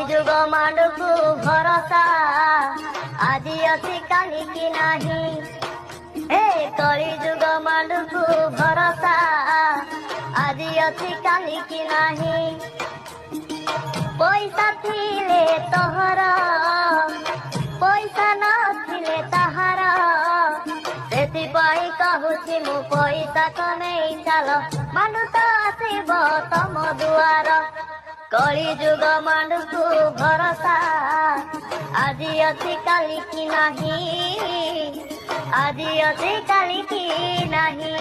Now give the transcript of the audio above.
ଯୁଗ ମାଣ୍ଡକୁ ଭରସା ଆଜି ଅଛି କାଲିକି ନାହିଁ। ଏ କଳି ଯୁଗ ମାଣ୍ଡକୁ ଭରସା ଆଜି ଅଛି କାଲିକି ନାହିଁ। ପଇସା ଥିଲେ ତୋହର ପଇସା ନଥିଲେ ତାହାର, ସେଥିପାଇଁ କହୁଛି ମୁଁ ପଇସା କମେଇ ଚାଲ ମାଣ୍ଡୁ ତ ଆସିବ ତମ ଦୁଆର। କଳି ଯୁଗ ମାଣ୍ଡୁକୁ ଭରସା ଆଜି ଅଛି କାଲିକି ନାହିଁ। ଆଜି ଅଛି କାଲିକି ନାହିଁ।